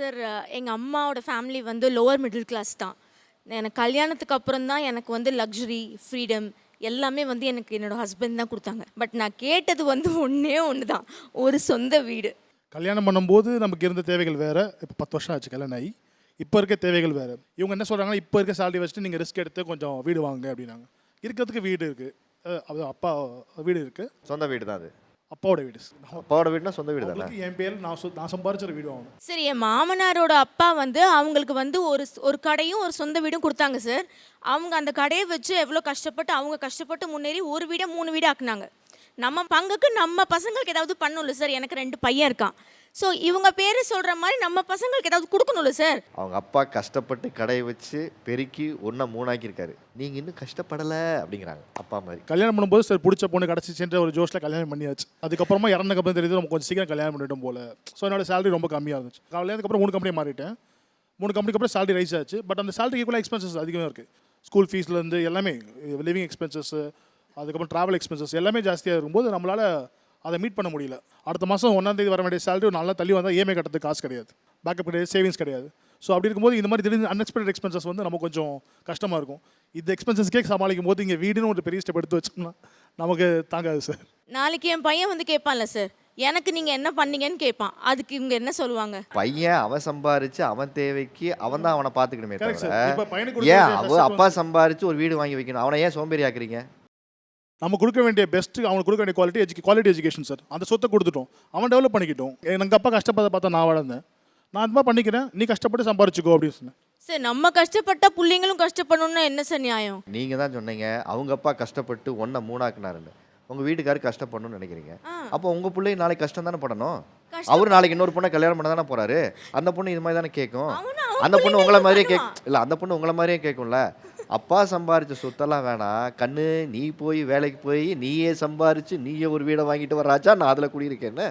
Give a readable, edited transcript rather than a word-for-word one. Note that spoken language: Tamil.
சார் எங்கள் அம்மாவோட ஃபேமிலி வந்து லோவர் மிடில் கிளாஸ் தான். எனக்கு கல்யாணத்துக்கு அப்புறம் தான் எனக்கு வந்து லக்ஸுரி ஃப்ரீடம் எல்லாமே வந்து எனக்கு என்னோட ஹஸ்பண்ட் தான் கொடுத்தாங்க. பட் நான் கேட்டது வந்து ஒன்றே ஒன்று தான், ஒரு சொந்த வீடு. கல்யாணம் பண்ணும்போது நமக்கு இருந்த தேவைகள் வேறு. இப்போ 10 வருஷம் ஆச்சு கல்யாணம் ஆகி. இப்போ இருக்க தேவைகள் வேறு. இவங்க என்ன சொல்கிறாங்கன்னா, இப்போ இருக்க சேலரி வச்சுட்டு நீங்கள் ரிஸ்க் எடுத்து கொஞ்சம் வீடு வாங்குங்க அப்படின்னாங்க. இருக்கிறதுக்கு வீடு இருக்குது. அது அப்பா வீடு இருக்குது. சொந்த வீடு தான் அது. அப்பாவோட வீடு. அப்பாவோட வீடுனா சொந்த வீடு தானே. அவங்களுக்கு என் பேர் நான் சம்பாரிச்ச வீடு வாங்கணும். சரி, என் மாமனாரோட அப்பா வந்து அவங்களுக்கு வந்து ஒரு கடையும் ஒரு சொந்த வீடும் கொடுத்தாங்க சார். அவங்க அந்த கடையை வச்சு எவ்வளோ கஷ்டப்பட்டு அவங்க கஷ்டப்பட்டு முன்னேறி ஒரு வீடை 3 வீடு ஆக்குனாங்க. நம்ம பங்குக்கு நம்ம பசங்களுக்கு ஏதாவது பண்ணணும்ல சார். எனக்கு 2 பையன் இருக்கான். ஸோ இவங்க பேர் சொல்கிற மாதிரி நம்ம பசங்களுக்கு ஏதாவது கொடுக்கணும்ல சார். அவங்க அப்பா கஷ்டப்பட்டு கடையை வச்சு பெருக்கி 1 3 ஆக்கியிருக்காரு. நீங்கள் இன்னும் கஷ்டப்படலை அப்படிங்கிறாங்க அப்பா மாதிரி. கல்யாணம் பண்ணும்போது சார் பிடிச்ச பொண்ணு கிடச்சிச்சுன்ற ஒரு ஜோஷில் கல்யாணம் பண்ணியாச்சு. அதுக்கப்புறமா இறந்ததுக்கப்புறம் தெரியுது நம்ம கொஞ்சம் சீக்கிரம் கல்யாணம் பண்ணிட்டோம் போல. ஸோ என்னோட சேலரி ரொம்ப கம்மியாக இருந்துச்சு. கல்யாணத்துக்கப்புறம் 3 கம்பெனி மாறிட்டேன். 3 கம்பெனிக்கு அப்புறம் சேலரி ரைஸ் ஆச்சு. பட் அந்த சேலரிக்கு கூட எக்ஸ்பென்சஸ் அதிகமாக இருக்குது. ஸ்கூல் ஃபீஸ்லேருந்து எல்லாமே, லிவிங் எக்ஸ்பென்சஸ், அதுக்கப்புறம் ட்ராவல் எக்ஸ்பென்சஸ் எல்லாமே ஜாஸ்தியாக இருக்கும்போது நம்மளால் அதை மீட் பண்ண முடியல. அடுத்த மாதம் 1ஆம் தேதி வர வேண்டிய சேலரி ஒரு நாளாக தள்ளி வந்தால் இஎம்ஐ கட்டுறதுக்கு காசு கிடையாது, பேக்கப் கிடையாது, சேவிங்ஸ் கிடையாது. ஸோ அப்படி இருக்கும்போது இந்த மாதிரி திடீர்னு அன்எக்ஸ்பெக்டட் எக்ஸ்பென்சஸ் வந்து நமக்கு கொஞ்சம் கஷ்டமாக இருக்கும். இந்த எக்ஸ்பென்சஸ்க்கே சமாளிக்கும் போது இங்கே வீடுன்னு ஒரு பெரிய ஸ்டெப் எடுத்து வச்சோம்னா நமக்கு தாங்காது சார். நாளைக்கு என் பையன் வந்து கேட்பான்ல சார், எனக்கு நீங்கள் என்ன பண்ணீங்கன்னு கேட்பான். அதுக்கு இவங்க என்ன சொல்லுவாங்க? பையன் அவன் சம்பாரிச்சு அவன் தேவைக்கு அவன் தான் அவனை பார்த்துக்கணுமே Correct sir. தவிர இப்ப பையனுக்கு ஏன் கொடுக்க அவ வேண்டிய அப்பா சம்பாரிச்சு ஒரு வீடு வாங்கி வைக்கணும். அவனை ஏன் சோம்பேறி ஆக்குறீங்க? நம்ம கொடுக்க வேண்டிய பெஸ்ட், அவனுக்கு கொடுக்க வேண்டிய குவாலிட்டி எஜுகேஷன் சார். அந்த சொத்தை கொடுத்துட்டோம், அவன் டெவலப் பண்ணிக்கிட்டோம். எங்கள் அப்பா கஷ்டப்பட பார்த்தா நான் வளர்ந்தேன், நான் அது மாதிரி பண்ணிக்கிறேன், நீ கஷ்டப்பட்டு சம்பாரிச்சுக்கோ அப்படின்னு சொன்னேன். சார் நம்ம கஷ்டப்பட்டா பிள்ளைங்களும் கஷ்டப்படணும்னா என்ன சார் நியாயம்? நீங்கள் தான் சொன்னீங்க அவங்க அப்பா கஷ்டப்பட்டு 1 3 ஆக்குனாருன்னு. உங்கள் வீட்டுக்காரர் கஷ்டப்படணும்னு நினைக்கிறீங்க. அப்போ உங்கள் பிள்ளை நாளைக்கு கஷ்டம் தானே படணும். அவர் நாளைக்கு இன்னொரு பொண்ணை கல்யாணம் பண்ண தானே போறாரு. அந்த பொண்ணு இது மாதிரி தானே கேட்கும். அந்த பொண்ணு உங்களை மாதிரியே இல்லை, அந்த பொண்ணு உங்களை மாதிரியே கேட்கும்ல. அப்பா சம்பாரிச்ச சொத்தெல்லாம் வேணாம், கண்ணு நீ போய் வேலைக்கு போய் நீயே சம்பாரிச்சு நீயே ஒரு வீடை வாங்கிட்டு வர்றாச்சா, நான் அதில் குடியிருக்கேன்னு.